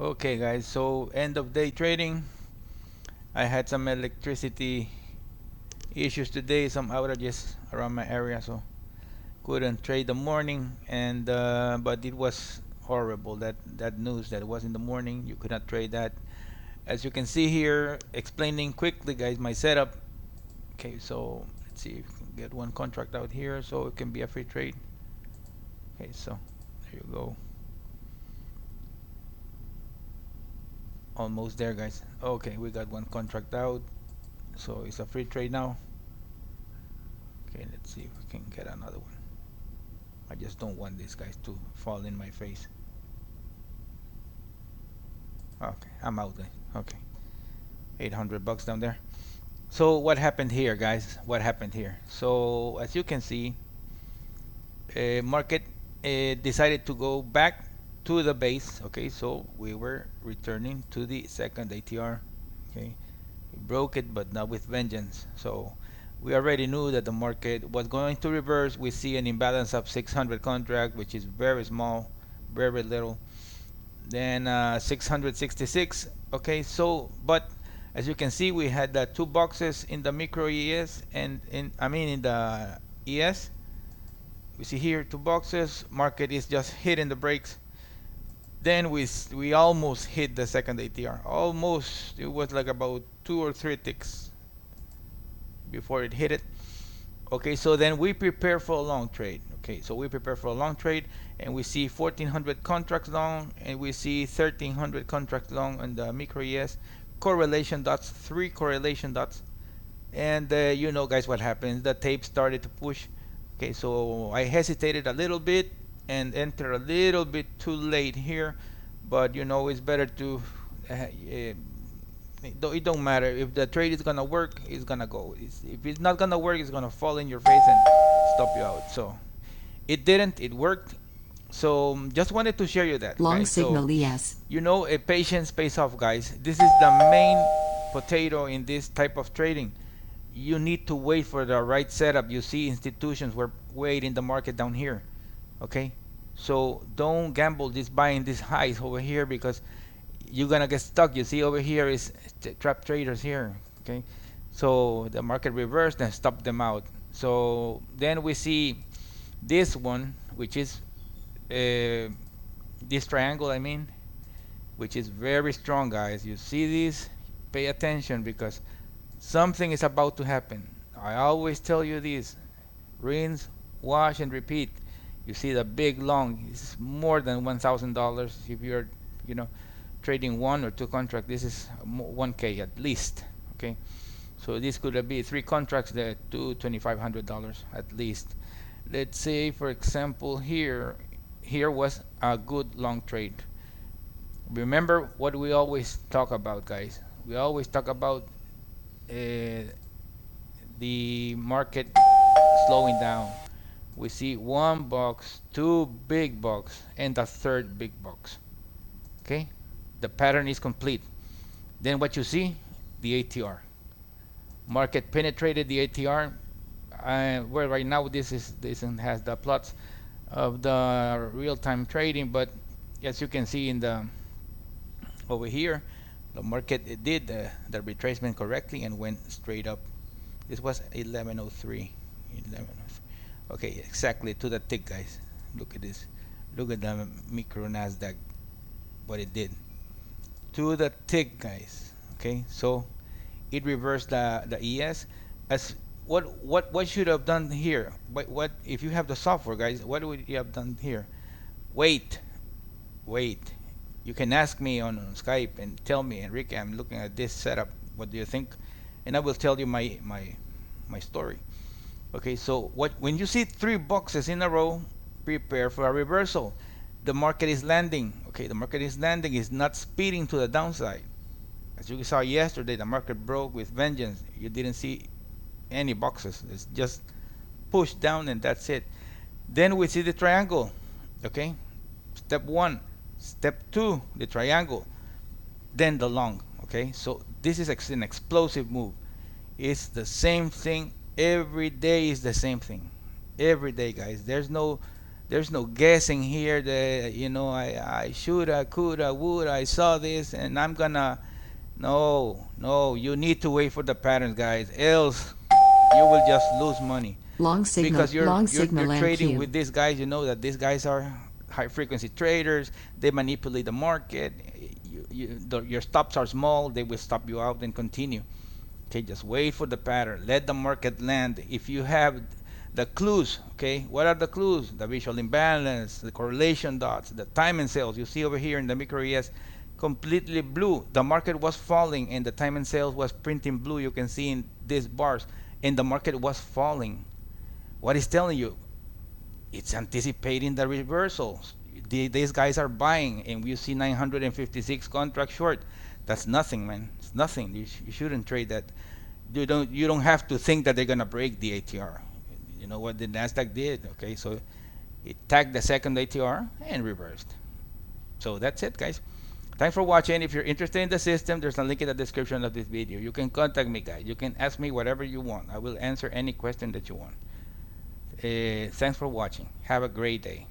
Okay guys, so end of day trading. I had some electricity issues today, some outages around my area, so couldn't trade the morning. And but it was horrible, that news that it was in the morning you could not trade that. As you can see here, explaining quickly guys my setup. Okay, so let's see if we can get one contract out here so it can be a free trade. Okay, so there you go. Almost there guys. Okay, we got one contract out, so it's a free trade now. Okay, let's see if we can get another one. I just don't want these guys to fall in my face. Okay, I'm out then. Okay, 800 bucks down there. So what happened here guys, what happened here? So as you can see, market decided to go back to the base. Okay, so we were returning to the second ATR. Okay, we broke it, but not with vengeance. So we already knew that the market was going to reverse. We see an imbalance of 600 contract, which is very small, very little. Then 666. Okay, so but as you can see, we had two boxes in the micro ES and in the ES. We see here two boxes. Market is just hitting the brakes. Then we almost hit the second ATR. Almost. It was like about 2 or 3 ticks before it hit it. Okay, so then we prepare for a long trade. Okay, so we prepare for a long trade, and we see 1400 contracts long, and we see 1300 contracts long on the micro ES. Correlation dots, 3 correlation dots. And you know guys what happens, the tape started to push. Okay, so I hesitated a little bit and entered a little bit too late here, but you know it's better to it don't matter if the trade is gonna work, it's gonna go. If it's not gonna work, it's gonna fall in your face and stop you out. So it didn't, it worked. So just wanted to share you that Long guys. So signal ES. you know, patience pays off guys. This is the main potato in this type of trading. You need to wait for the right setup. You see institutions were waiting the market down here. Okay, so don't gamble this buying these highs over here, because you're gonna get stuck. You see over here is trap traders here. Okay, so the market reversed and stopped them out. So then we see this one, which is uh, this triangle, which is very strong guys. You see this, pay attention, because something is about to happen. I always tell you this: rinse, wash, and repeat. You see the big long, it's more than $1,000 if you're, you know, trading 1 or 2 contracts. This is 1K at least. Okay, so this could be 3 contracts that do $2,500 at least. Let's say for example here was a good long trade. Remember what we always talk about guys, we always talk about uh, the market slowing down. We see one box, two big box, and a third big box. Okay, the pattern is complete. Then what you see, the ATR market penetrated the ATR. Well, right now this has the plots of the real-time trading, but as you can see in the over here, the market, it did the retracement correctly and went straight up. This was 1103. 1103. Okay, exactly to the tick, guys. Look at this. Look at the micro Nasdaq, what it did to the tick, guys. Okay, so it reversed the ES. As what should have done here? What if you have the software, guys? What would you have done here? Wait, wait. You can ask me on Skype and tell me, Enrique, I'm looking at this setup. What do you think? And I will tell you my story. Okay, so when you see 3 boxes in a row, prepare for a reversal. The market is landing. Okay, the market is landing. It's not speeding to the downside. As you saw yesterday, the market broke with vengeance. You didn't see any boxes. It's just pushed down and that's it. Then we see the triangle. Okay, step one, step two, the triangle, then the long. Okay, so this is an explosive move. It's the same thing every day. Is the same thing every day, guys. There's no There's no guessing here that, you know, I shoulda, coulda, woulda, I saw this and I'm gonna. No, no, you need to wait for the patterns, guys, else you will just lose money. Because you're trading with these guys. You know that these guys are high frequency traders. They manipulate the market. Your stops are small. They will stop you out and continue. Okay, just wait for the pattern. Let the market land. If you have the clues, okay, what are the clues? The visual imbalance, the correlation dots, the time and sales. You see over here in the micro ES, completely blue. The market was falling and the time and sales was printing blue. You can see in these bars, and the market was falling. What is telling you? It's anticipating the reversals. These guys are buying, and you see 956 contract short. That's nothing, man. It's nothing. You shouldn't trade that. You don't have to think that they're gonna break the ATR. You know what the Nasdaq did? Okay, so it tagged the second ATR and reversed. So that's it, guys. Thanks for watching. If you're interested in the system, there's a link in the description of this video. You can contact me, guys. You can ask me whatever you want. I will answer any question that you want. Thanks for watching. Have a great day.